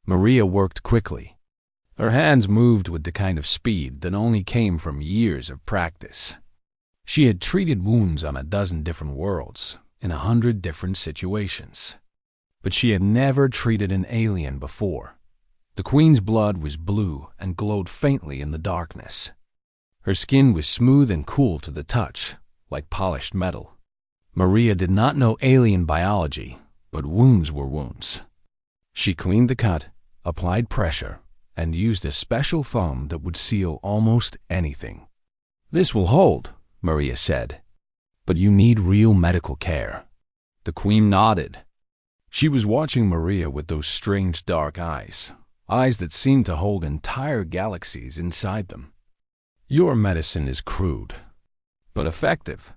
Maria worked quickly. Her hands moved with the kind of speed that only came from years of practice. She had treated wounds on a dozen different worlds, in 100 different situations. But she had never treated an alien before. The queen's blood was blue and glowed faintly in the darkness. Her skin was smooth and cool to the touch, like polished metal. Maria did not know alien biology, but wounds were wounds. She cleaned the cut, applied pressure, and used a special foam that would seal almost anything. "This will hold," Maria said. "But you need real medical care." The queen nodded. She was watching Maria with those strange dark eyes that seemed to hold entire galaxies inside them. "Your medicine is crude, but effective."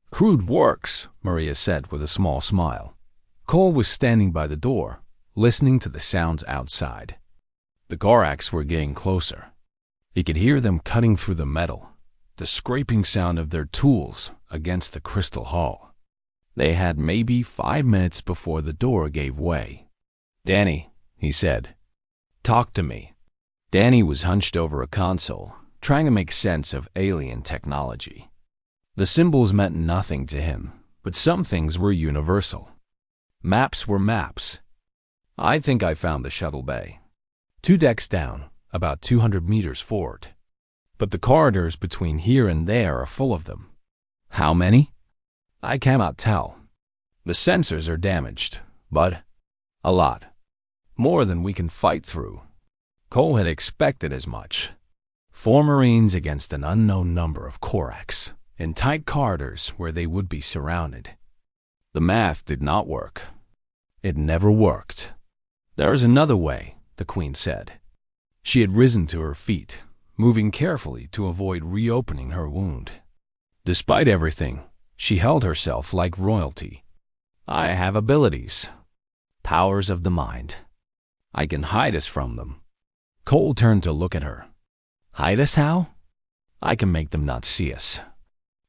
"Crude works," Maria said with a small smile. Cole was standing by the door, listening to the sounds outside. The Gorax were getting closer. He could hear them cutting through the metal, the scraping sound of their tools against the crystal hull. They had maybe 5 minutes before the door gave way. "Danny," he said, "talk to me." Danny was hunched over a console, trying to make sense of alien technology. The symbols meant nothing to him, but some things were universal. Maps were maps. "I think I found the shuttle bay. 2 decks down, about 200 meters forward. But the corridors between here and there are full of them." "How many?" "I cannot tell. The sensors are damaged, but a lot. More than we can fight through." Cole had expected as much. 4 Marines against an unknown number of Korax, in tight corridors where they would be surrounded. The math did not work. It never worked. "There is another way," the queen said. She had risen to her feet, moving carefully to avoid reopening her wound. Despite everything, she held herself like royalty. "I have abilities. Powers of the mind. I can hide us from them." Cole turned to look at her. "Hide us how?" "I can make them not see us,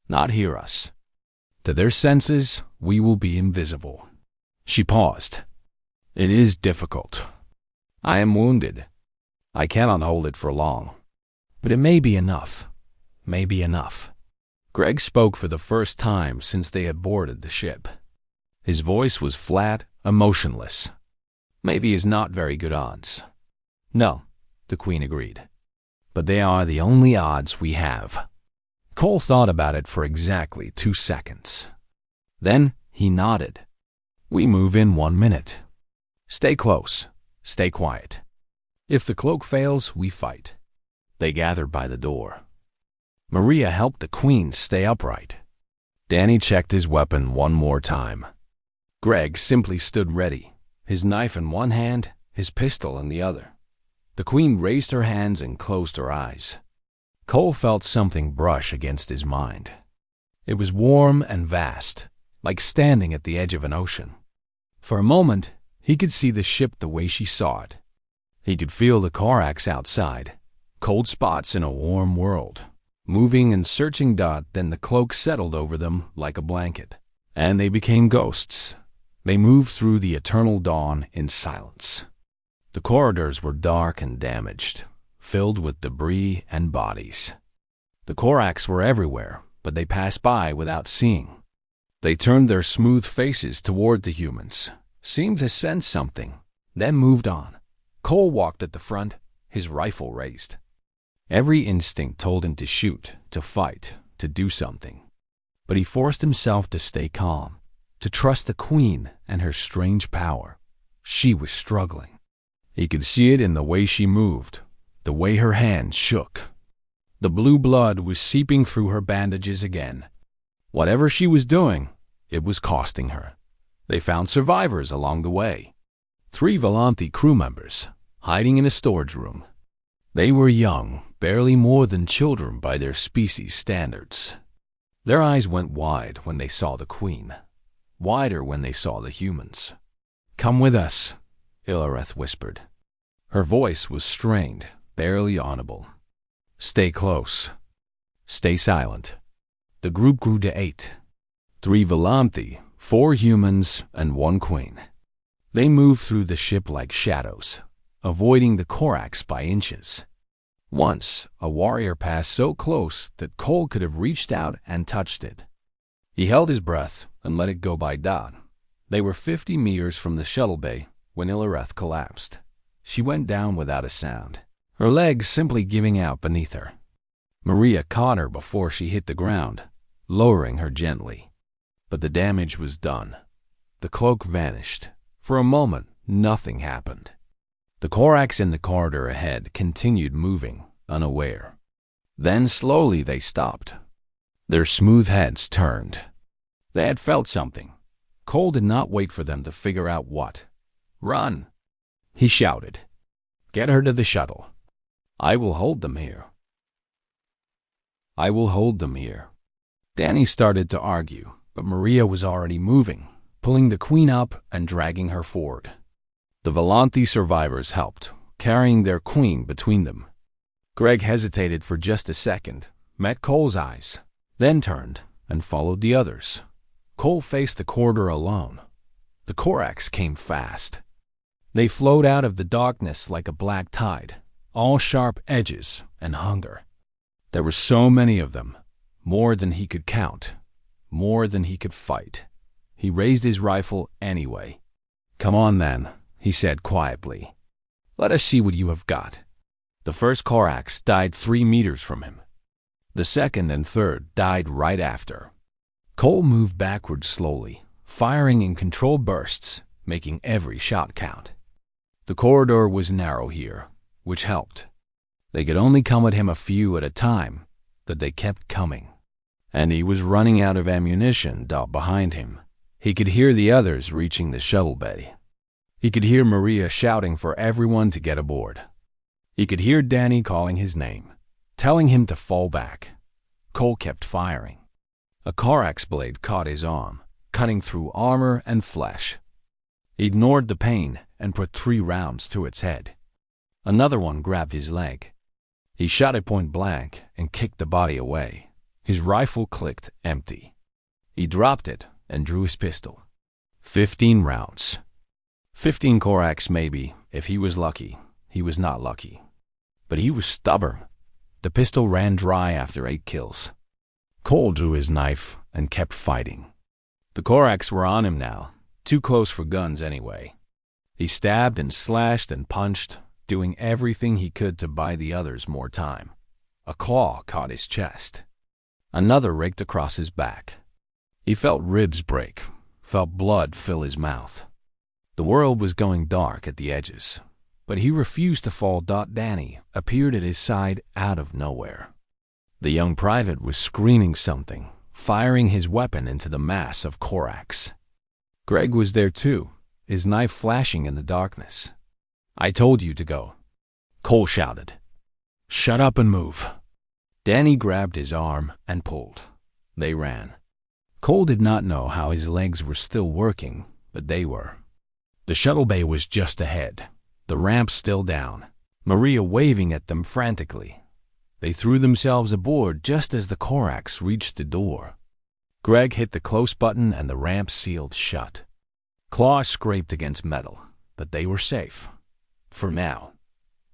not hear us. To their senses, we will be invisible." She paused. "It is difficult. I am wounded. I cannot hold it for long. But it may be enough. Maybe enough." Greg spoke for the first time since they had boarded the ship. His voice was flat, emotionless. "Maybe is not very good odds." "No," the queen agreed. "But they are the only odds we have." Cole thought about it for exactly 2 seconds. Then he nodded. "We move in 1 minute. Stay close. Stay quiet. If the cloak fails, we fight." They gathered by the door. Maria helped the queen stay upright. Danny checked his weapon one more time. Greg simply stood ready, his knife in one hand, his pistol in the other. The queen raised her hands and closed her eyes. Cole felt something brush against his mind. It was warm and vast, like standing at the edge of an ocean. For a moment, he could see the ship the way she saw it. He could feel the Korax outside, cold spots in a warm world, moving and searching. Then the cloak settled over them like a blanket, and they became ghosts. They moved through the eternal dawn in silence. The corridors were dark and damaged, filled with debris and bodies. The Korax were everywhere, but they passed by without seeing. They turned their smooth faces toward the humans, seemed to sense something, then moved on. Cole walked at the front, his rifle raised. Every instinct told him to shoot, to fight, to do something. But he forced himself to stay calm, to trust the queen and her strange power. She was struggling. He could see it in the way she moved, the way her hands shook. The blue blood was seeping through her bandages again. Whatever she was doing, it was costing her. They found survivors along the way. 3 Volanti crew members, hiding in a storage room. They were young, barely more than children by their species standards. Their eyes went wide when they saw the queen, wider when they saw the humans. "Come with us," Illareth whispered. Her voice was strained, barely audible. "Stay close. Stay silent." The group grew to 8. 3 Volanti, 4 humans, and 1 queen. They moved through the ship like shadows, avoiding the Corax by inches. Once, a warrior passed so close that Cole could have reached out and touched it. He held his breath and let it go by dot. They were 50 meters from the shuttle bay when Illareth collapsed. She went down without a sound, her legs simply giving out beneath her. Maria caught her before she hit the ground, lowering her gently. But the damage was done. The cloak vanished. For a moment, nothing happened. The Corax in the corridor ahead continued moving, unaware. Then slowly they stopped. Their smooth heads turned. They had felt something. Cole did not wait for them to figure out what. "Run!" he shouted. "Get her to the shuttle. I will hold them here. I will hold them here." Danny started to argue, but Maria was already moving, pulling the Queen up and dragging her forward. The Volanthi survivors helped, carrying their queen between them. Greg hesitated for just a second, met Cole's eyes, then turned and followed the others. Cole faced the corridor alone. The Corax came fast. They flowed out of the darkness like a black tide, all sharp edges and hunger. There were so many of them, more than he could count, more than he could fight. He raised his rifle anyway. "Come on then," he said quietly. "Let us see what you have got." The first Corax died 3 meters from him. The second and third died right after. Cole moved backward slowly, firing in controlled bursts, making every shot count. The corridor was narrow here, which helped. They could only come at him a few at a time, but they kept coming. And he was running out of ammunition behind him. He could hear the others reaching the shuttle bay. He could hear Maria shouting for everyone to get aboard. He could hear Danny calling his name, telling him to fall back. Cole kept firing. A Corax blade caught his arm, cutting through armor and flesh. He ignored the pain and put 3 rounds through its head. Another one grabbed his leg. He shot it point blank and kicked the body away. His rifle clicked empty. He dropped it and drew his pistol. 15 rounds. 15 Corax maybe, if he was lucky. He was not lucky. But he was stubborn. The pistol ran dry after 8 kills. Cole drew his knife and kept fighting. The Corax were on him now, too close for guns anyway. He stabbed and slashed and punched, doing everything he could to buy the others more time. A claw caught his chest. Another raked across his back. He felt ribs break, felt blood fill his mouth. The world was going dark at the edges, but he refused to fall. Danny appeared at his side out of nowhere. The young private was screaming something, firing his weapon into the mass of Corax. Greg was there too, his knife flashing in the darkness. "I told you to go," Cole shouted. "Shut up and move." Danny grabbed his arm and pulled. They ran. Cole did not know how his legs were still working, but they were. The shuttle bay was just ahead, the ramp still down, Maria waving at them frantically. They threw themselves aboard just as the Corax reached the door. Greg hit the close button and the ramp sealed shut. Claws scraped against metal, but they were safe. For now.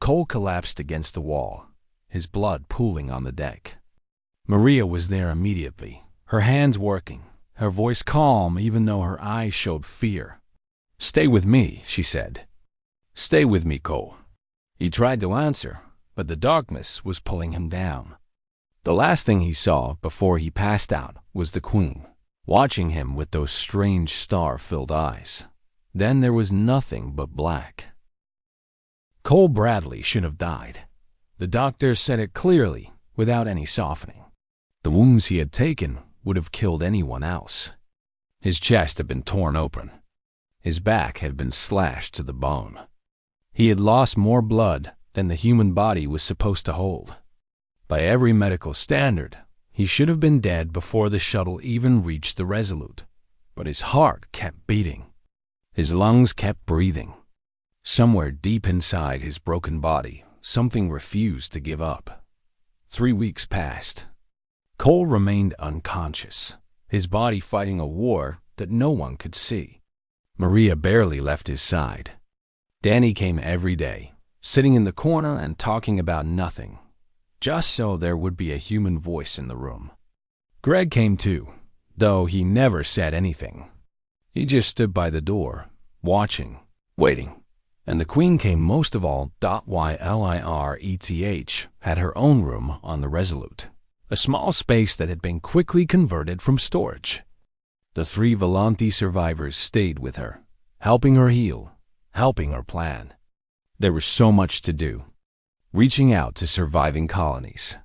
Cole collapsed against the wall, his blood pooling on the deck. Maria was there immediately, her hands working, her voice calm even though her eyes showed fear. "Stay with me," she said. "Stay with me, Cole." He tried to answer, but the darkness was pulling him down. The last thing he saw before he passed out was the Queen, watching him with those strange star-filled eyes. Then there was nothing but black. Cole Bradley should have died. The doctor said it clearly, without any softening. The wounds he had taken would have killed anyone else. His chest had been torn open. His back had been slashed to the bone. He had lost more blood than the human body was supposed to hold. By every medical standard, he should have been dead before the shuttle even reached the Resolute. But his heart kept beating. His lungs kept breathing. Somewhere deep inside his broken body, something refused to give up. 3 weeks passed. Cole remained unconscious, his body fighting a war that no one could see. Maria barely left his side. Danny came every day, sitting in the corner and talking about nothing, just so there would be a human voice in the room. Greg came too, though he never said anything. He just stood by the door, watching, waiting. And the Queen came most of all. Ylireth had her own room on the Resolute, a small space that had been quickly converted from storage. The 3 Volanthi survivors stayed with her, helping her heal, helping her plan. There was so much to do, reaching out to surviving colonies,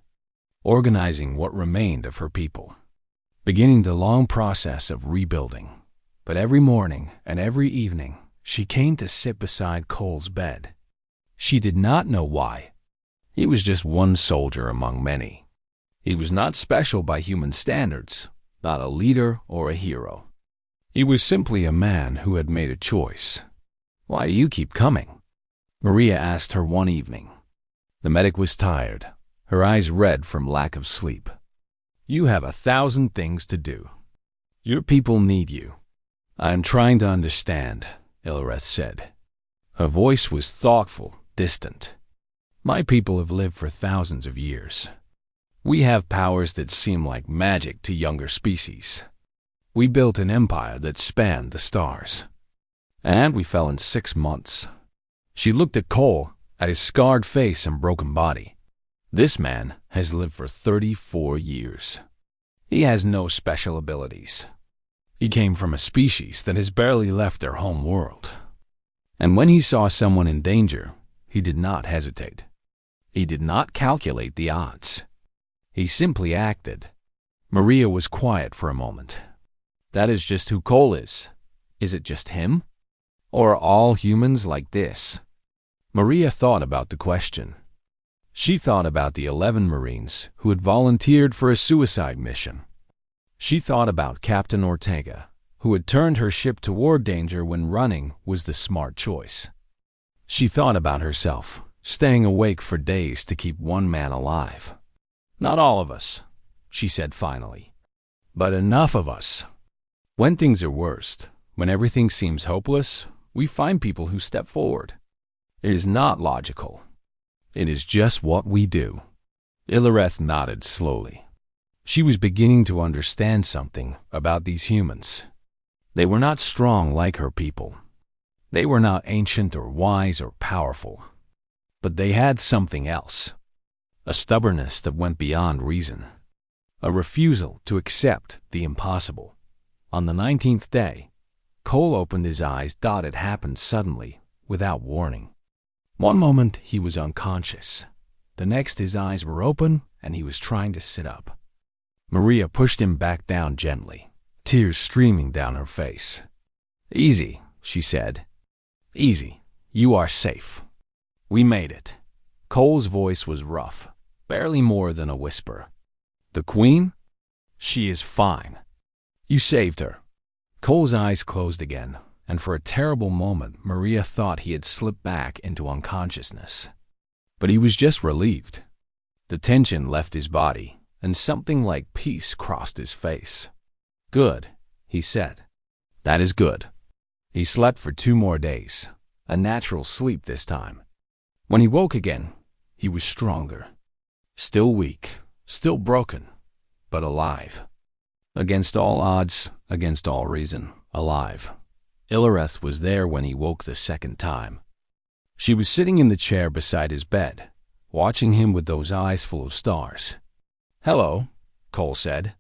organizing what remained of her people, beginning the long process of rebuilding. But every morning and every evening, she came to sit beside Cole's bed. She did not know why. He was just one soldier among many. He was not special by human standards, not a leader or a hero. He was simply a man who had made a choice. "Why do you keep coming?" Maria asked her one evening. The medic was tired, her eyes red from lack of sleep. "You have 1,000 things to do. Your people need you." "I am trying to understand," Ylireth said. Her voice was thoughtful, distant. "My people have lived for thousands of years. We have powers that seem like magic to younger species. We built an empire that spanned the stars. And we fell in 6 months." She looked at Cole, at his scarred face and broken body. "This man has lived for 34 years. He has no special abilities. He came from a species that has barely left their home world. And when he saw someone in danger, he did not hesitate. He did not calculate the odds. He simply acted." Maria was quiet for a moment. "That is just who Cole is. Is it just him? Or are all humans like this?" Maria thought about the question. She thought about the 11 Marines who had volunteered for a suicide mission. She thought about Captain Ortega, who had turned her ship toward danger when running was the smart choice. She thought about herself, staying awake for days to keep one man alive. "Not all of us," she said finally, "but enough of us. When things are worst, when everything seems hopeless, we find people who step forward. It is not logical. It is just what we do." Ylireth nodded slowly. She was beginning to understand something about these humans. They were not strong like her people. They were not ancient or wise or powerful. But they had something else. A stubbornness that went beyond reason. A refusal to accept the impossible. On the 19th day, Cole opened his eyes. It happened suddenly, without warning. One moment he was unconscious. The next his eyes were open and he was trying to sit up. Maria pushed him back down gently, tears streaming down her face. "Easy," she said. "Easy. You are safe. We made it." Cole's voice was rough, barely more than a whisper. "The Queen? She is fine. You saved her." Cole's eyes closed again, and for a terrible moment Maria thought he had slipped back into unconsciousness. But he was just relieved. The tension left his body, and something like peace crossed his face. "Good," he said. "That is good." He slept for 2 more days, a natural sleep this time. When he woke again, he was stronger. Still weak, still broken, but alive. Against all odds, against all reason, alive. Ylireth was there when he woke the 2nd time. She was sitting in the chair beside his bed, watching him with those eyes full of stars. "Hello," Cole said.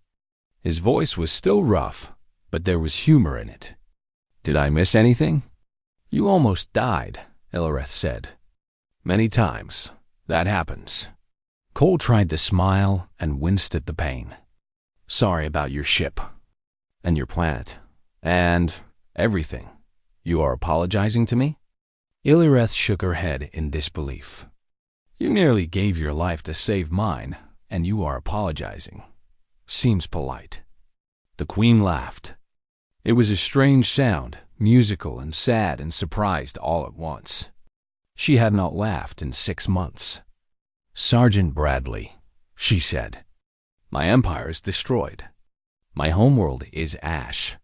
His voice was still rough, but there was humor in it. "Did I miss anything?" "You almost died," Ylireth said. "Many times. That happens." Cole tried to smile and winced at the pain. "Sorry about your ship. And your planet. And everything. You are apologizing to me?" Ylireth shook her head in disbelief. "You nearly gave your life to save mine, and you are apologizing. Seems polite." The Queen laughed. It was a strange sound, musical and sad and surprised all at once. She had not laughed in 6 months. "Sergeant Bradley," she said, "my empire is destroyed. My homeworld is ash.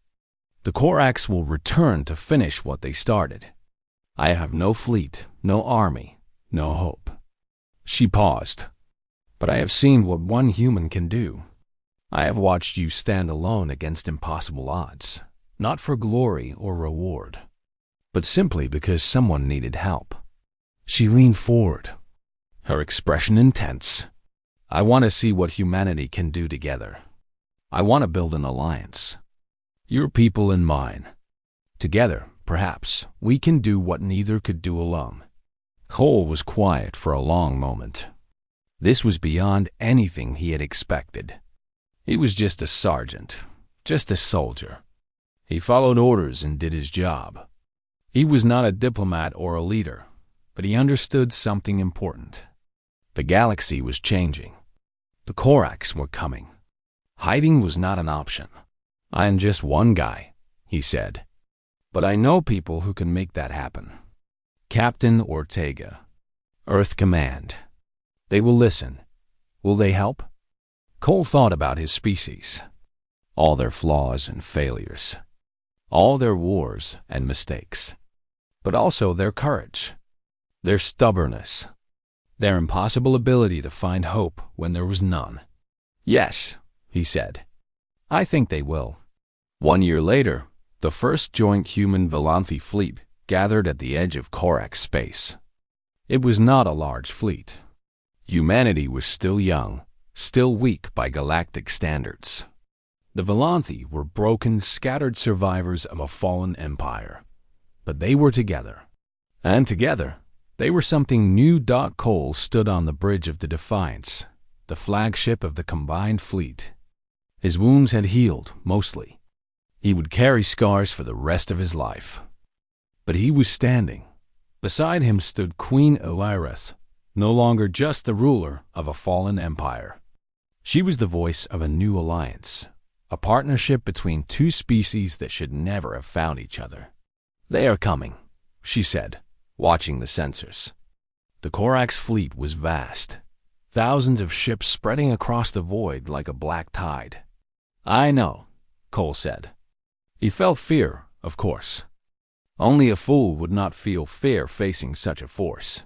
The Corax will return to finish what they started. I have no fleet, no army, no hope. She paused. But I have seen what one human can do. I have watched you stand alone against impossible odds, not for glory or reward, but simply because someone needed help. She leaned forward, her expression intense. I want to see what humanity can do together. I want to build an alliance. Your people and mine. Together, perhaps, we can do what neither could do alone. Cole was quiet for a long moment. This was beyond anything he had expected. He was just a sergeant, just a soldier. He followed orders and did his job. He was not a diplomat or a leader, but he understood something important. The galaxy was changing. The Korax were coming. Hiding was not an option. I am just one guy, he said. But I know people who can make that happen. Captain Ortega, Earth Command. They will listen. Will they help? Cole thought about his species. All their flaws and failures. All their wars and mistakes. But also their courage. Their stubbornness. Their impossible ability to find hope when there was none. Yes, he said. I think they will. 1 year later, the first joint human Velanthi fleet gathered at the edge of Korax space. It was not a large fleet. Humanity was still young, still weak by galactic standards. The Velanthi were broken, scattered survivors of a fallen empire. But they were together. And together, they were something new. Cole stood on the bridge of the Defiance, the flagship of the combined fleet. His wounds had healed, mostly. He would carry scars for the rest of his life. But he was standing. Beside him stood Queen Elireth, no longer just the ruler of a fallen empire. She was the voice of a new alliance, a partnership between two species that should never have found each other. They are coming, she said, watching the sensors. The Korax fleet was vast, thousands of ships spreading across the void like a black tide. I know, Cole said. He felt fear, of course. Only a fool would not feel fear facing such a force.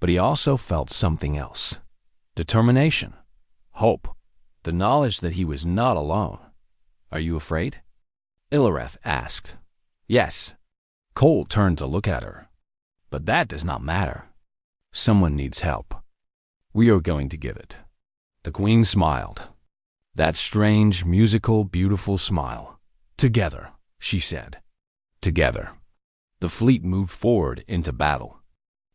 But he also felt something else. Determination. Hope. The knowledge that he was not alone. Are you afraid? Ilireth asked. Yes. Cole turned to look at her. But that does not matter. Someone needs help. We are going to give it. The Queen smiled. That strange, musical, beautiful smile. Together, she said. Together. The fleet moved forward into battle.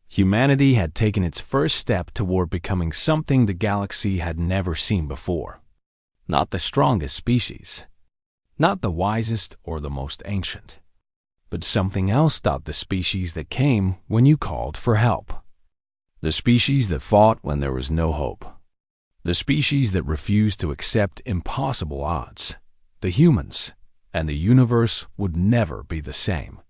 Humanity had taken its first step toward becoming something the galaxy had never seen before. Not the strongest species. Not the wisest or the most ancient. But something else. The species that came when you called for help. The species that fought when there was no hope. The species that refused to accept impossible odds. The humans. And the universe would never be the same.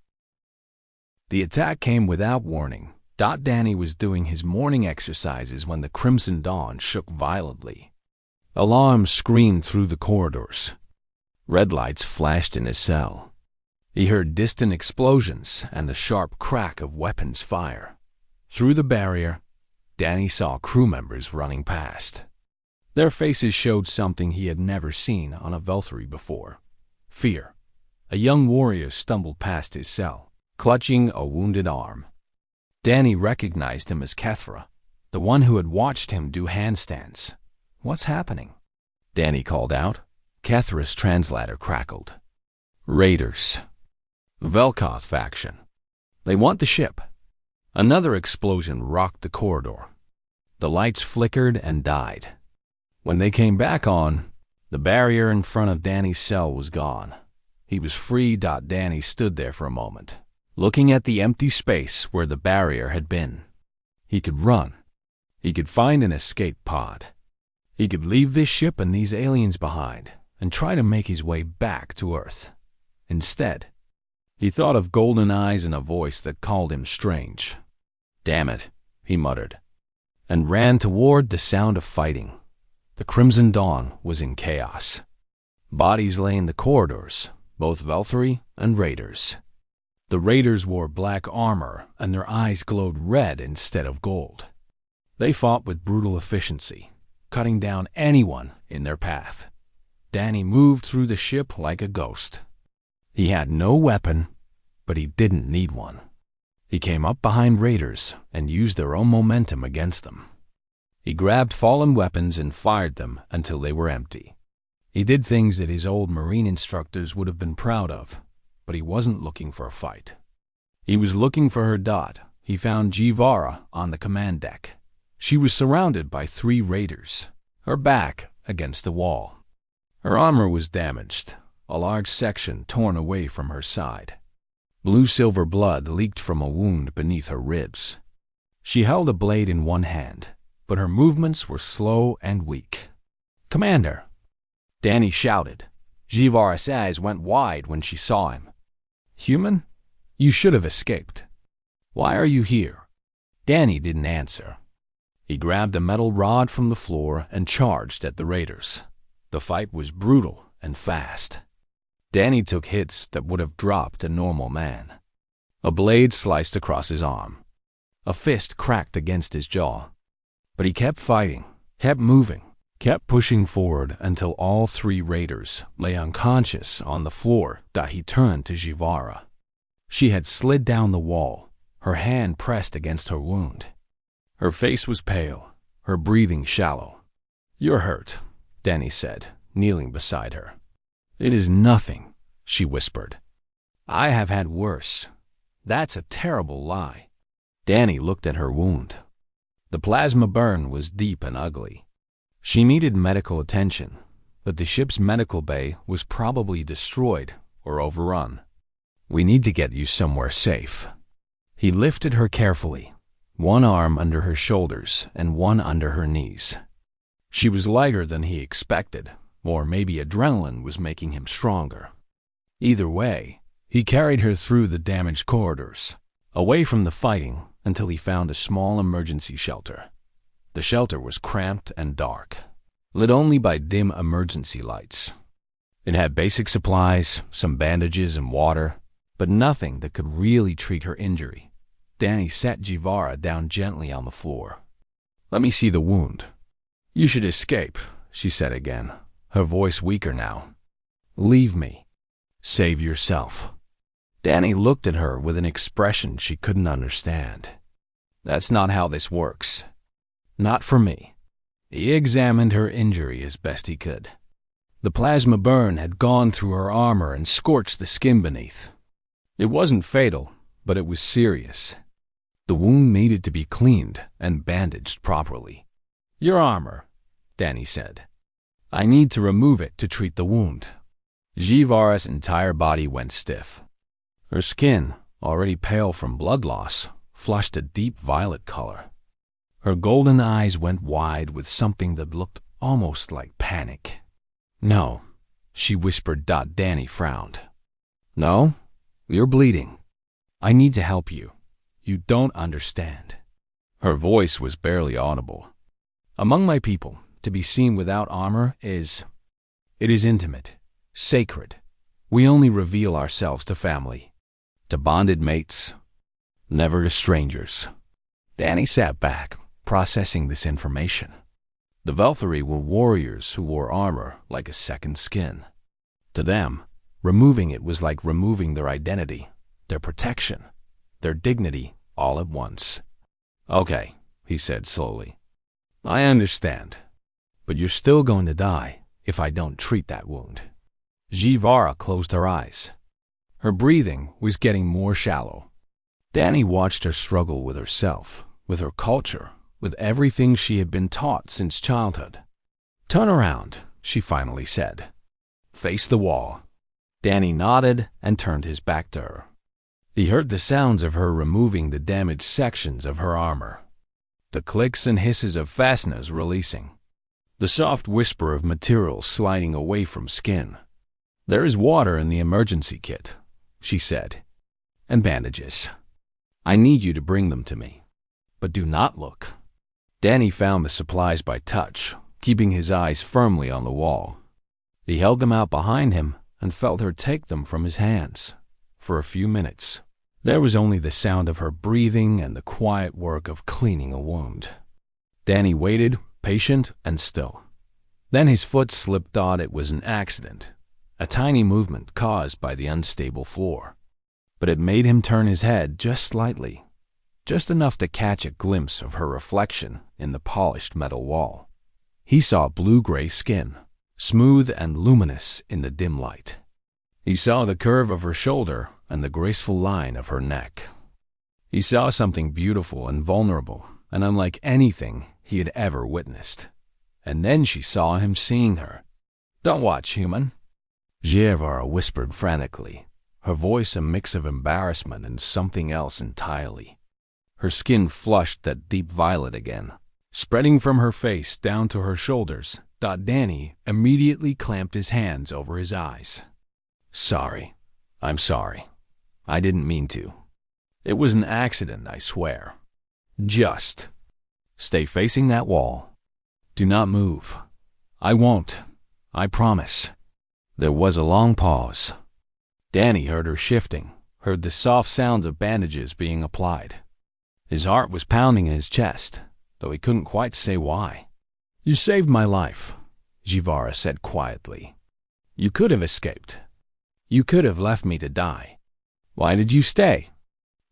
The attack came without warning. Danny was doing his morning exercises when the Crimson Dawn shook violently. Alarms screamed through the corridors. Red lights flashed in his cell. He heard distant explosions and the sharp crack of weapons fire. Through the barrier, Danny saw crew members running past. Their faces showed something he had never seen on a Velthri before. Fear. A young warrior stumbled past his cell, clutching a wounded arm. Danny recognized him as Kethra, the one who had watched him do handstands. What's happening? Danny called out. Kethra's translator crackled. Raiders. Velkoth faction. They want the ship. Another explosion rocked the corridor. The lights flickered and died. When they came back on, the barrier in front of Danny's cell was gone. He was free. Danny stood there for a moment, looking at the empty space where the barrier had been. He could run. He could find an escape pod. He could leave this ship and these aliens behind and try to make his way back to Earth. Instead, he thought of golden eyes and a voice that called him strange. Damn it, he muttered, and ran toward the sound of fighting. The Crimson Dawn was in chaos. Bodies lay in the corridors, both Velthri and raiders. The raiders wore black armor, and their eyes glowed red instead of gold. They fought with brutal efficiency, cutting down anyone in their path. Danny moved through the ship like a ghost. He had no weapon, but he didn't need one. He came up behind raiders and used their own momentum against them. He grabbed fallen weapons and fired them until they were empty. He did things that his old Marine instructors would have been proud of, but he wasn't looking for a fight. He was looking for her dot. He found Jivara on the command deck. She was surrounded by 3 raiders, her back against the wall. Her armor was damaged, a large section torn away from her side. Blue-silver blood leaked from a wound beneath her ribs. She held a blade in one hand, but her movements were slow and weak. "Commander!" Danny shouted. Jivara's eyes went wide when she saw him. "Human? You should have escaped. Why are you here?" Danny didn't answer. He grabbed a metal rod from the floor and charged at the raiders. The fight was brutal and fast. Danny took hits that would have dropped a normal man. A blade sliced across his arm. A fist cracked against his jaw. But he kept fighting, kept moving, kept pushing forward until all 3 raiders lay unconscious on the floor. He turned to Jivara. She had slid down the wall, her hand pressed against her wound. Her face was pale, her breathing shallow. "You're hurt," Danny said, kneeling beside her. "It is nothing," she whispered. "I have had worse." "That's a terrible lie." Danny looked at her wound. The plasma burn was deep and ugly. She needed medical attention, but the ship's medical bay was probably destroyed or overrun. "We need to get you somewhere safe." He lifted her carefully, one arm under her shoulders and one under her knees. She was lighter than he expected, or maybe adrenaline was making him stronger. Either way, he carried her through the damaged corridors, away from the fighting until he found a small emergency shelter. The shelter was cramped and dark, lit only by dim emergency lights. It had basic supplies, some bandages and water, but nothing that could really treat her injury. Danny sat Jivara down gently on the floor. "Let me see the wound." "You should escape," she said again, her voice weaker now. "Leave me. Save yourself." Danny looked at her with an expression she couldn't understand. "That's not how this works. Not for me." He examined her injury as best he could. The plasma burn had gone through her armor and scorched the skin beneath. It wasn't fatal, but it was serious. The wound needed to be cleaned and bandaged properly. "Your armor," Danny said. "I need to remove it to treat the wound." Jivara's entire body went stiff. Her skin, already pale from blood loss, flushed a deep violet color. Her golden eyes went wide with something that looked almost like panic. "No," she whispered. Danny frowned. "No? You're bleeding. I need to help you. You don't understand." Her voice was barely audible. "Among my people, to be seen without armor it is intimate, sacred. We only reveal ourselves to family, to bonded mates, never to strangers." Danny sat back, processing this information. The Velthari were warriors who wore armor like a second skin. To them, removing it was like removing their identity, their protection, their dignity all at once. "Okay," he said slowly. "I understand. But you're still going to die if I don't treat that wound." Jivara closed her eyes. Her breathing was getting more shallow. Danny watched her struggle with herself, with her culture, with everything she had been taught since childhood. "Turn around," she finally said. "Face the wall." Danny nodded and turned his back to her. He heard the sounds of her removing the damaged sections of her armor, the clicks and hisses of fasteners releasing, the soft whisper of material sliding away from skin. "There is water in the emergency kit," she said, "and bandages. I need you to bring them to me. But do not look." Danny found the supplies by touch, keeping his eyes firmly on the wall. He held them out behind him and felt her take them from his hands. For a few minutes, There was only the sound of her breathing and the quiet work of cleaning a wound. Danny waited, patient and still. Then his foot slipped. Thought it was an accident, a tiny movement caused by the unstable floor. But it made him turn his head just slightly, just enough to catch a glimpse of her reflection in the polished metal wall. He saw blue-gray skin, smooth and luminous in the dim light. He saw the curve of her shoulder and the graceful line of her neck. He saw something beautiful and vulnerable and unlike anything he had ever witnessed. And then she saw him seeing her. "Don't watch, human," HFY whispered frantically, her voice a mix of embarrassment and something else entirely. Her skin flushed that deep violet again, spreading from her face down to her shoulders. Danny immediately clamped his hands over his eyes. "Sorry. I'm sorry. I didn't mean to. It was an accident, I swear. Just stay facing that wall. Do not move. I won't. I promise." There was a long pause. Danny heard her shifting, heard the soft sounds of bandages being applied. His heart was pounding in his chest, though he couldn't quite say why. "You saved my life," HFY said quietly. "You could have escaped. You could have left me to die. Why did you stay?"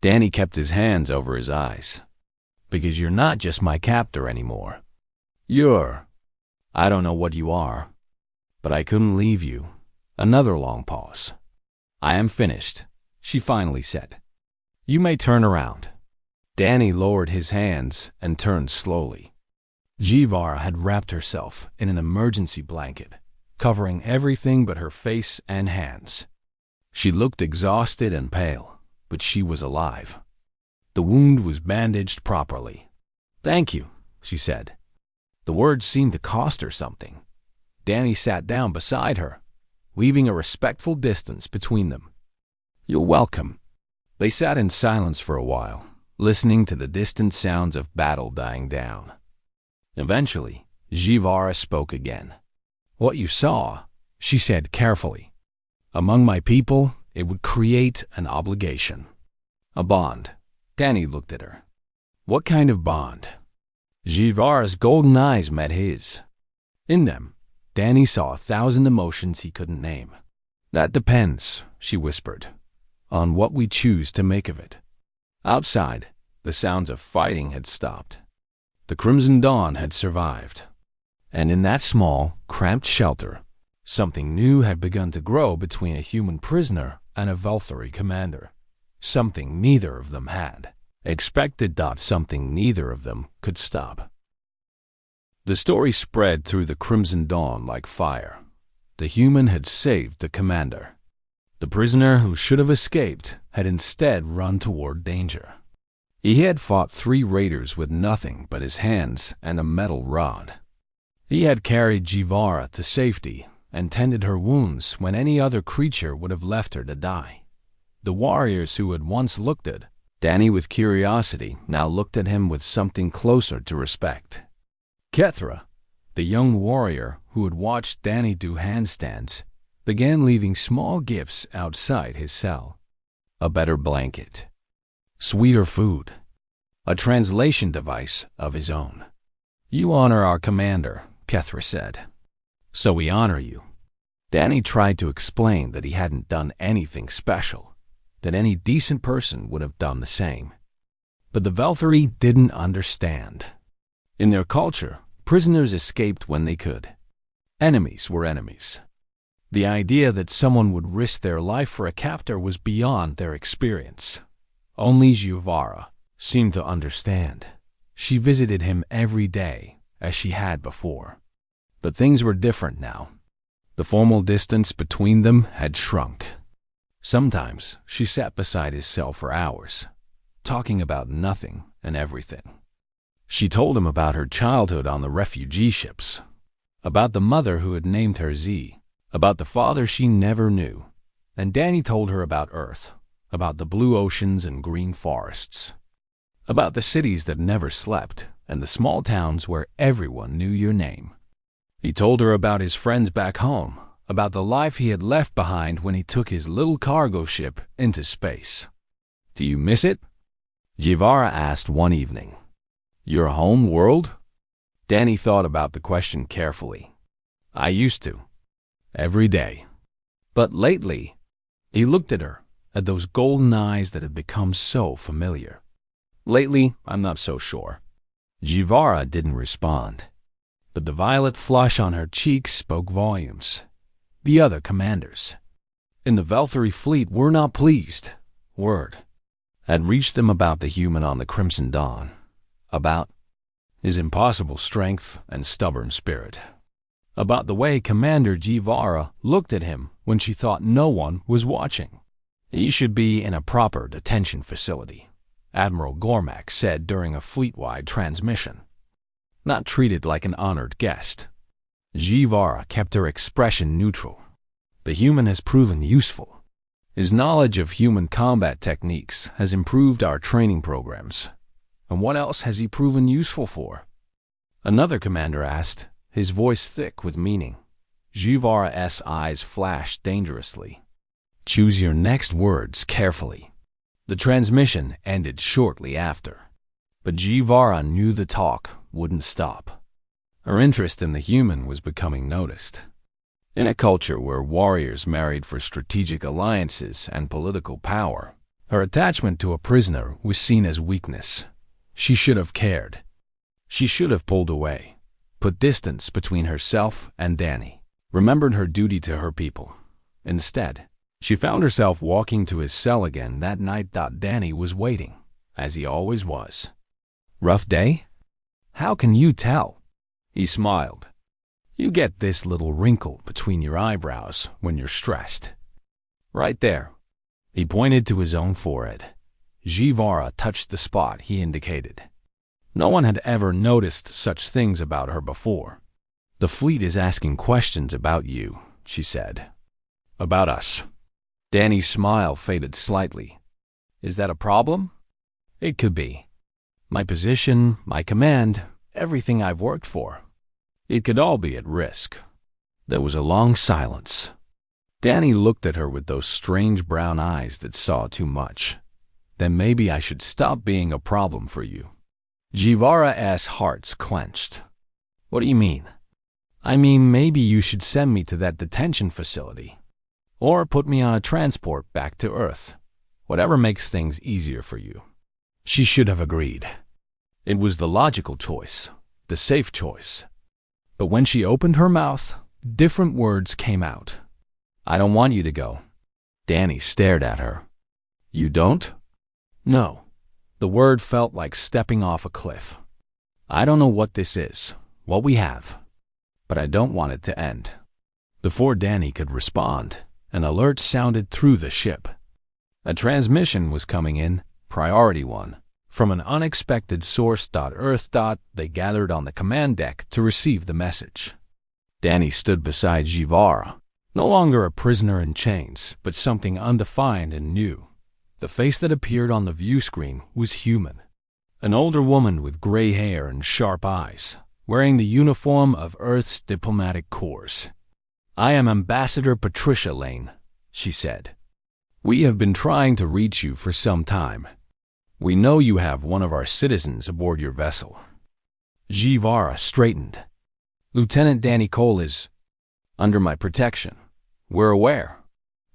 Danny kept his hands over his eyes. "Because you're not just my captor anymore. I don't know what you are, but I couldn't leave you." Another long pause. "I am finished," she finally said. "You may turn around." Danny lowered his hands and turned slowly. HFY had wrapped herself in an emergency blanket, covering everything but her face and hands. She looked exhausted and pale, but she was alive. The wound was bandaged properly. "Thank you," she said. The words seemed to cost her something. Danny sat down beside her, leaving a respectful distance between them. "You're welcome." They sat in silence for a while, listening to the distant sounds of battle dying down. Eventually, HFY spoke again. "What you saw," she said carefully. "Among my people, it would create an obligation. A bond." Danny looked at her. "What kind of bond?" HFY's golden eyes met his. In them, Danny saw 1,000 emotions he couldn't name. "That depends," she whispered, "on what we choose to make of it." Outside, the sounds of fighting had stopped. The Crimson Dawn had survived. And in that small, cramped shelter, something new had begun to grow between a human prisoner and a Valkyrie commander. Something neither of them had expected. Something neither of them could stop. The story spread through the Crimson Dawn like fire. The human had saved the commander. The prisoner who should have escaped had instead run toward danger. He had fought 3 raiders with nothing but his hands and a metal rod. He had carried HFY to safety and tended her wounds when any other creature would have left her to die. The warriors who had once looked at Danny with curiosity now looked at him with something closer to respect. Kethra, the young warrior who had watched Danny do handstands, began leaving small gifts outside his cell. A better blanket, sweeter food, a translation device of his own. "You honor our commander," Kethra said. "So we honor you." Danny tried to explain that he hadn't done anything special, that any decent person would have done the same. But the Valkyrie didn't understand. In their culture, prisoners escaped when they could. Enemies were enemies. The idea that someone would risk their life for a captor was beyond their experience. Only HFY seemed to understand. She visited him every day, as she had before. But things were different now. The formal distance between them had shrunk. Sometimes she sat beside his cell for hours, talking about nothing and everything. She told him about her childhood on the refugee ships, about the mother who had named her Z, about the father she never knew, and Danny told her about Earth, about the blue oceans and green forests, about the cities that never slept and the small towns where everyone knew your name. He told her about his friends back home, about the life he had left behind when he took his little cargo ship into space. Do you miss it? Jivara asked one evening. Your home world? Danny thought about the question carefully. I used to. Every day. But lately, he looked at her, at those golden eyes that had become so familiar. Lately, I'm not so sure. Jivara didn't respond, but the violet flush on her cheeks spoke volumes. The other commanders in the Velthari fleet were not pleased. Word had reached them about the human on the Crimson Dawn, about his impossible strength and stubborn spirit, about the way Commander Jivara looked at him when she thought no one was watching. He should be in a proper detention facility, Admiral Gormak said during a fleet-wide transmission. Not treated like an honored guest. Jivara kept her expression neutral. The human has proven useful. His knowledge of human combat techniques has improved our training programs. And what else has he proven useful for? Another commander asked, his voice thick with meaning. Jivara's eyes flashed dangerously. Choose your next words carefully. The transmission ended shortly after, but Jivara knew the talk wouldn't stop. Her interest in the human was becoming noticed. In a culture where warriors married for strategic alliances and political power, her attachment to a prisoner was seen as weakness. She should have cared. She should have pulled away, put distance between herself and Danny, remembered her duty to her people. Instead, she found herself walking to his cell again that night. Danny was waiting, as he always was. Rough day? How can you tell? He smiled. You get this little wrinkle between your eyebrows when you're stressed. Right there. He pointed to his own forehead. Jivara touched the spot he indicated. No one had ever noticed such things about her before. The fleet is asking questions about you, she said. About us. Danny's smile faded slightly. Is that a problem? It could be. My position, my command, everything I've worked for. It could all be at risk. There was a long silence. Danny looked at her with those strange brown eyes that saw too much. Then maybe I should stop being a problem for you. Jivara's hearts clenched. What do you mean? I mean, maybe you should send me to that detention facility. Or put me on a transport back to Earth. Whatever makes things easier for you. She should have agreed. It was the logical choice, the safe choice. But when she opened her mouth, different words came out. I don't want you to go. Danny stared at her. You don't? No. The word felt like stepping off a cliff. I don't know what this is, what we have, but I don't want it to end. Before Danny could respond, an alert sounded through the ship. A transmission was coming in, priority one, from an unexpected source. Earth. They gathered on the command deck to receive the message. Danny stood beside Jivara, no longer a prisoner in chains, but something undefined and new. The face that appeared on the view screen was human. An older woman with gray hair and sharp eyes, wearing the uniform of Earth's diplomatic corps. I am Ambassador Patricia Lane, she said. We have been trying to reach you for some time. We know you have one of our citizens aboard your vessel. Jivara straightened. Lieutenant Danny Cole is under my protection. We're aware.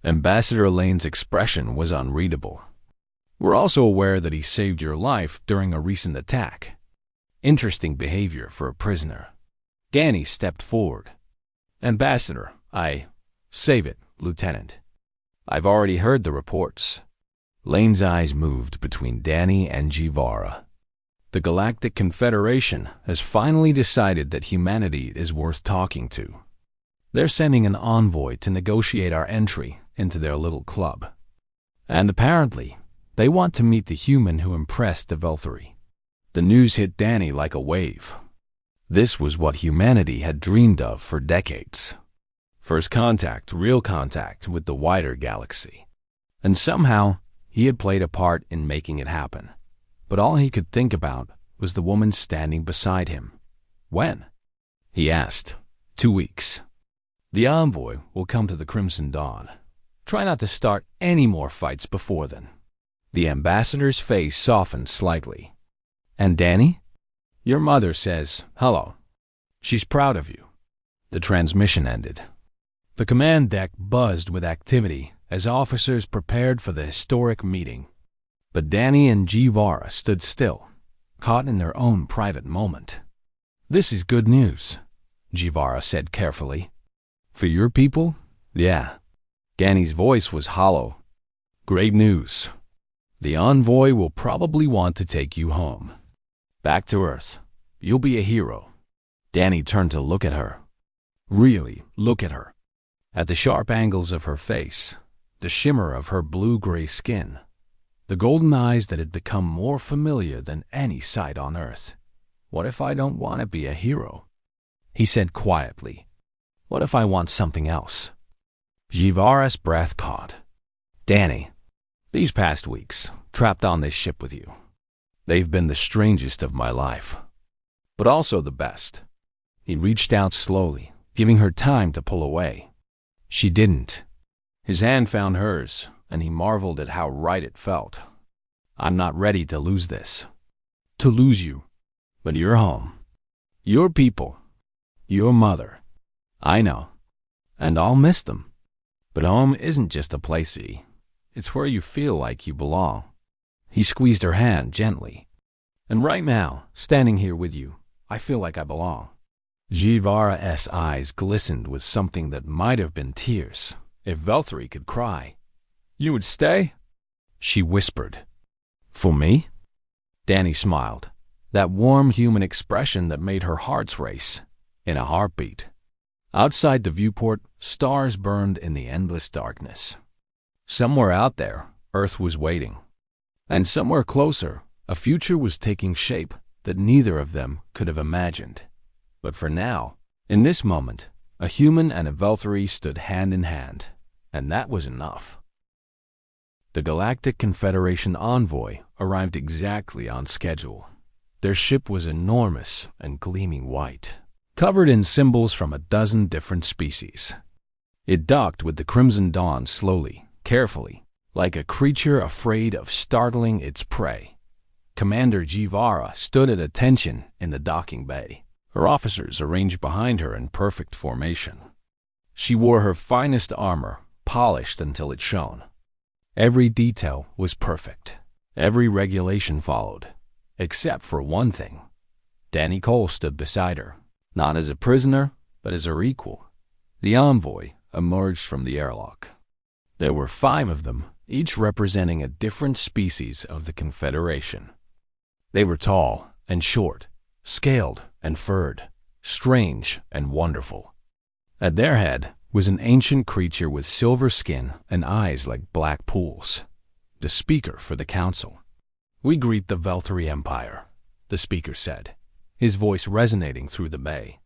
Ambassador Lane's expression was unreadable. We're also aware that he saved your life during a recent attack. Interesting behavior for a prisoner. Danny stepped forward. Ambassador, save it, Lieutenant. I've already heard the reports. Lane's eyes moved between Danny and Jivara. The Galactic Confederation has finally decided that humanity is worth talking to. They're sending an envoy to negotiate our entry into their little club. And apparently, they want to meet the human who impressed the Velthari. The news hit Danny like a wave. This was what humanity had dreamed of for decades. First contact, real contact with the wider galaxy. And somehow, he had played a part in making it happen. But all he could think about was the woman standing beside him. When? He asked. 2 weeks. The envoy will come to the Crimson Dawn. Try not to start any more fights before then. The ambassador's face softened slightly. "And Danny? Your mother says hello. She's proud of you." The transmission ended. The command deck buzzed with activity as officers prepared for the historic meeting. But Danny and Jivara stood still, caught in their own private moment. "This is good news," Jivara said carefully. "For your people? Yeah." Danny's voice was hollow. "Great news. The envoy will probably want to take you home. Back to Earth. You'll be a hero." Danny turned to look at her. Really look at her. At the sharp angles of her face, the shimmer of her blue-gray skin, the golden eyes that had become more familiar than any sight on Earth. "What if I don't want to be a hero?" he said quietly. "What if I want something else?" Jivara's breath caught. "Danny, these past weeks, trapped on this ship with you, they've been the strangest of my life, but also the best." He reached out slowly, giving her time to pull away. She didn't. His hand found hers, and he marveled at how right it felt. "I'm not ready to lose this. To lose you. But you're home. Your people. Your mother. I know. And I'll miss them. But home isn't just a place, E. It's where you feel like you belong." He squeezed her hand gently. "And right now, standing here with you, I feel like I belong." Jivara's eyes glistened with something that might have been tears, if Valtteri could cry. "You would stay?" she whispered. "For me?" Danny smiled, that warm human expression that made her heart race in a heartbeat. Outside the viewport, stars burned in the endless darkness. Somewhere out there, Earth was waiting. And somewhere closer, a future was taking shape that neither of them could have imagined. But for now, in this moment, a human and a Valtteri stood hand in hand, and that was enough. The Galactic Confederation envoy arrived exactly on schedule. Their ship was enormous and gleaming white, covered in symbols from a dozen different species. It docked with the Crimson Dawn slowly, carefully, like a creature afraid of startling its prey. Commander Jivara stood at attention in the docking bay, her officers arranged behind her in perfect formation. She wore her finest armor, polished until it shone. Every detail was perfect. Every regulation followed, except for one thing. Danny Cole stood beside her, not as a prisoner, but as her equal. The envoy emerged from the airlock. There were 5 of them, each representing a different species of the Confederation. They were tall and short, scaled and furred, strange and wonderful. At their head was an ancient creature with silver skin and eyes like black pools, the speaker for the council. "We greet the Valtteri Empire," the speaker said, his voice resonating through the bay.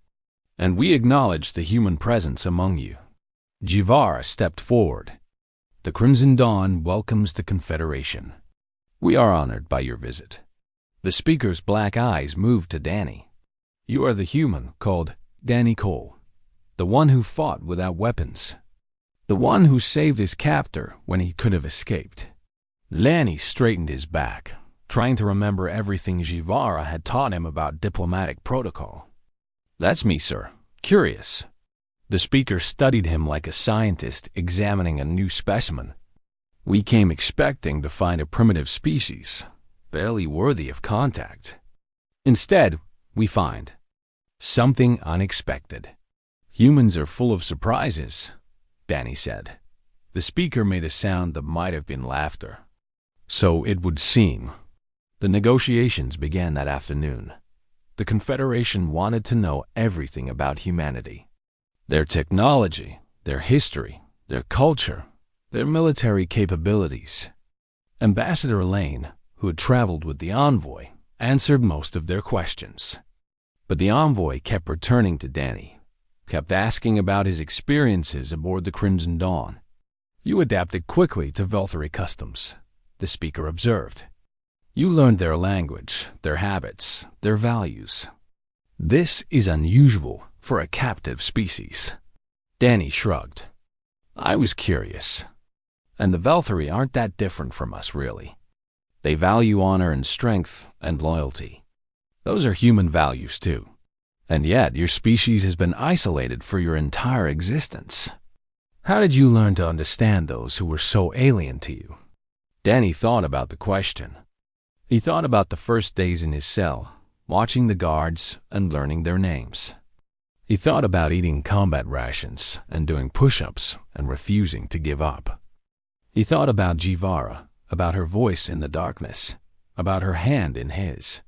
"And we acknowledge the human presence among you." Jivara stepped forward. "The Crimson Dawn welcomes the Confederation. We are honored by your visit." The speaker's black eyes moved to Danny. "You are the human called Danny Cole, the one who fought without weapons, the one who saved his captor when he could have escaped." Danny straightened his back, trying to remember everything Jivara had taught him about diplomatic protocol. "That's me, sir. Curious." The speaker studied him like a scientist examining a new specimen. "We came expecting to find a primitive species, barely worthy of contact. Instead, we find something unexpected." "Humans are full of surprises," Danny said. The speaker made a sound that might have been laughter. "So it would seem." The negotiations began that afternoon. The Confederation wanted to know everything about humanity. Their technology, their history, their culture, their military capabilities. Ambassador Lane, who had traveled with the envoy, answered most of their questions. But the envoy kept returning to Danny, kept asking about his experiences aboard the Crimson Dawn. "You adapted quickly to Valtteri customs," the speaker observed. "You learned their language, their habits, their values. This is unusual for a captive species." Danny shrugged. "I was curious. And the Valtteri aren't that different from us, really. They value honor and strength and loyalty. Those are human values too. And yet your species has been isolated for your entire existence. How did you learn to understand those who were so alien to you? Danny thought about the question. He thought about the first days in his cell, watching the guards and learning their names. He thought about eating combat rations and doing push-ups and refusing to give up. He thought about Jivara, about her voice in the darkness, about her hand in his.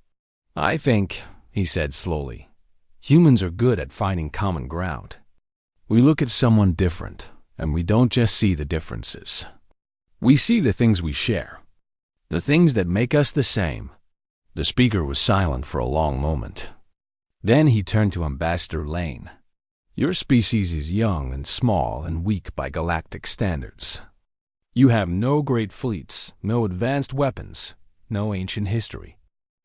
I think, he said slowly, humans are good at finding common ground. We look at someone different, and we don't just see the differences. We see the things we share, the things that make us the same. The speaker was silent for a long moment. Then he turned to Ambassador Lane. Your species is young and small and weak by galactic standards. You have no great fleets, no advanced weapons, no ancient history.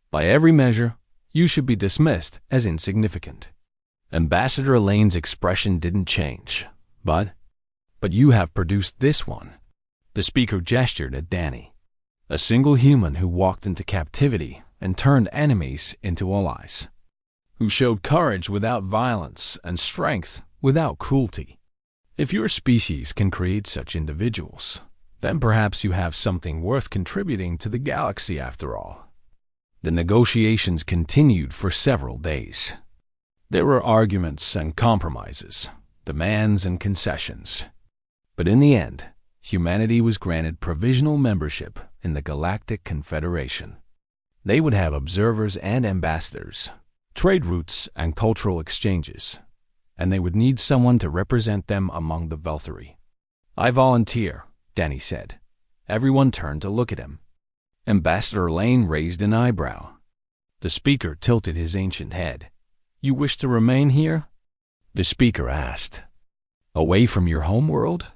By every measure, you should be dismissed as insignificant. Ambassador Lane's expression didn't change, but you have produced this one. The speaker gestured at Danny, a single human who walked into captivity and turned enemies into allies, who showed courage without violence and strength without cruelty. If your species can create such individuals, then perhaps you have something worth contributing to the galaxy after all. The negotiations continued for several days. There were arguments and compromises, demands and concessions. But in the end, humanity was granted provisional membership in the Galactic Confederation. They would have observers and ambassadors, trade routes and cultural exchanges, and they would need someone to represent them among the Velthari. I volunteer, Danny said. Everyone turned to look at him. Ambassador Lane raised an eyebrow. The speaker tilted his ancient head. You wish to remain here? The speaker asked. Away from your home world?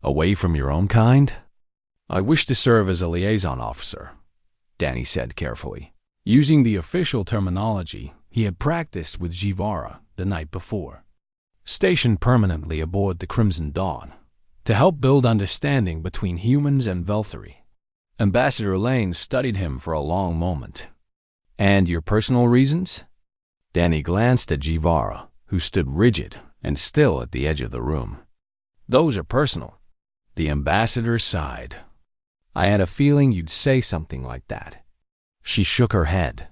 Away from your own kind? I wish to serve as a liaison officer, Danny said carefully, using the official terminology he had practiced with Jivara the night before. Stationed permanently aboard the Crimson Dawn, to help build understanding between humans and Velthari. Ambassador Lane studied him for a long moment. And your personal reasons? Danny glanced at Jivara, who stood rigid and still at the edge of the room. Those are personal. The ambassador sighed. I had a feeling you'd say something like that. She shook her head.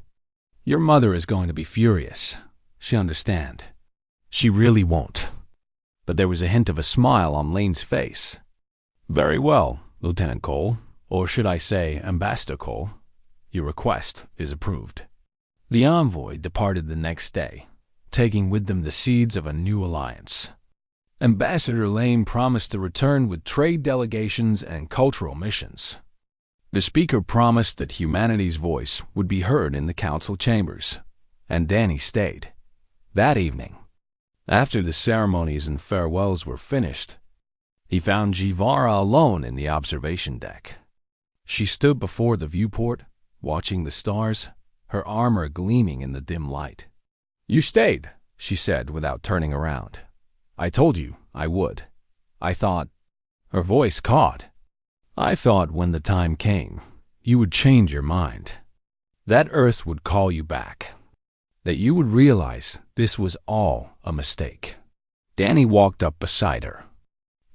Your mother is going to be furious. She understand. She really won't. But there was a hint of a smile on Lane's face. Very well, Lieutenant Cole, or should I say Ambassador Cole. Your request is approved. The envoy departed the next day, taking with them the seeds of a new alliance. Ambassador Lane promised to return with trade delegations and cultural missions. The speaker promised that humanity's voice would be heard in the council chambers, and Danny stayed. That evening, after the ceremonies and farewells were finished, he found Jivara alone in the observation deck. She stood before the viewport, watching the stars, her armor gleaming in the dim light. You stayed, she said without turning around. I told you I would. I thought. Her voice caught. I thought when the time came, you would change your mind. That Earth would call you back. That you would realize this was all a mistake. Danny walked up beside her.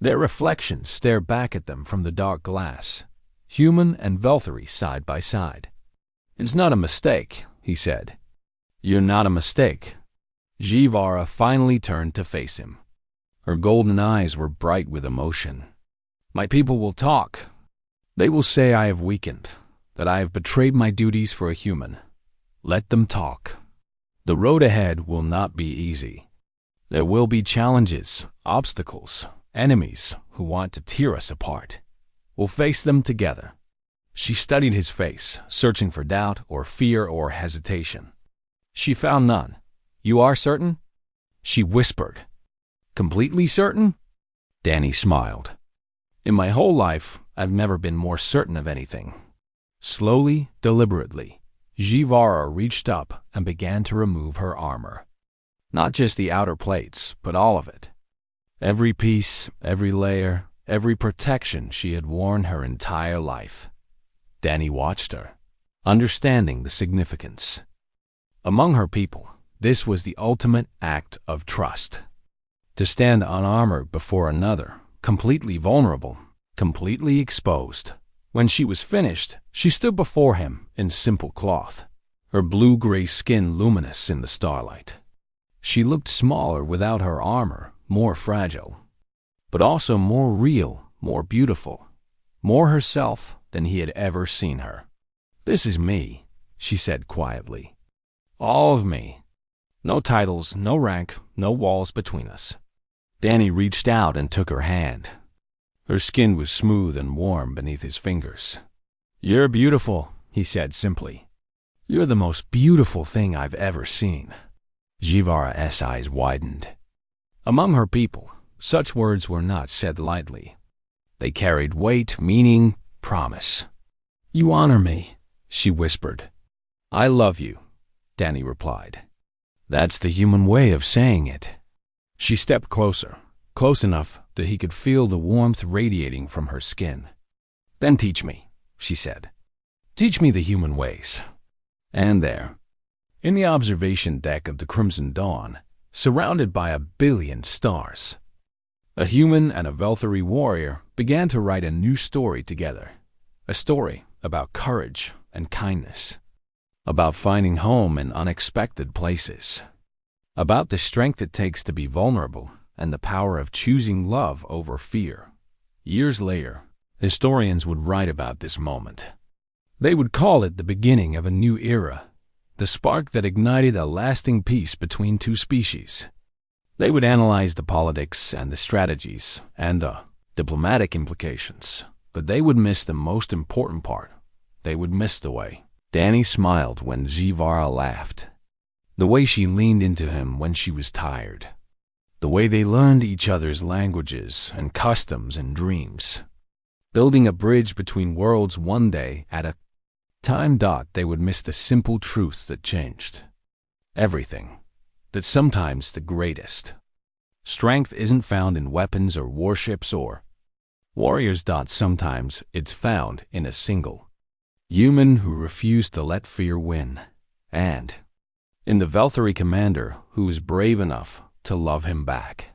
Their reflections stared back at them from the dark glass, human and Velthari side by side. It's not a mistake, he said. You're not a mistake. Jivara finally turned to face him. Her golden eyes were bright with emotion. My people will talk. They will say I have weakened, that I have betrayed my duties for a human. Let them talk. The road ahead will not be easy. There will be challenges, obstacles, enemies who want to tear us apart. We'll face them together. She studied his face, searching for doubt or fear or hesitation. She found none. You are certain? She whispered. Completely certain? Danny smiled. In my whole life, I've never been more certain of anything. Slowly, deliberately, Jivara reached up and began to remove her armor. Not just the outer plates, but all of it. Every piece, every layer, every protection she had worn her entire life. Danny watched her, understanding the significance. Among her people, this was the ultimate act of trust. To stand unarmored before another, completely vulnerable, completely exposed. When she was finished, she stood before him in simple cloth, her blue-gray skin luminous in the starlight. She looked smaller without her armor, more fragile, but also more real, more beautiful, more herself than he had ever seen her. "This is me," she said quietly. "All of me. No titles, no rank, no walls between us." Danny reached out and took her hand. Her skin was smooth and warm beneath his fingers. "You're beautiful," he said simply. "You're the most beautiful thing I've ever seen." HFY's eyes widened. Among her people, such words were not said lightly. They carried weight, meaning, promise. "You honor me," she whispered. "I love you," Danny replied. "That's the human way of saying it." She stepped closer, close enough that he could feel the warmth radiating from her skin. "Then teach me," she said. "Teach me the human ways." And there, in the observation deck of the Crimson Dawn, surrounded by 1,000,000,000 stars, a human and a Velthari warrior began to write a new story together. A story about courage and kindness, about finding home in unexpected places, about the strength it takes to be vulnerable and the power of choosing love over fear. Years later, historians would write about this moment. They would call it the beginning of a new era, the spark that ignited a lasting peace between two species. They would analyze the politics and the strategies and the diplomatic implications, but they would miss the most important part. They would miss the way Danny smiled when HFY laughed, the way she leaned into him when she was tired, the way they learned each other's languages and customs and dreams, building a bridge between worlds one day at a time. They would miss the simple truth that changed everything, that sometimes the greatest strength isn't found in weapons or warships or warriors. Sometimes it's found in a single human who refused to let fear win, and in the Velthari commander who was brave enough to love him back.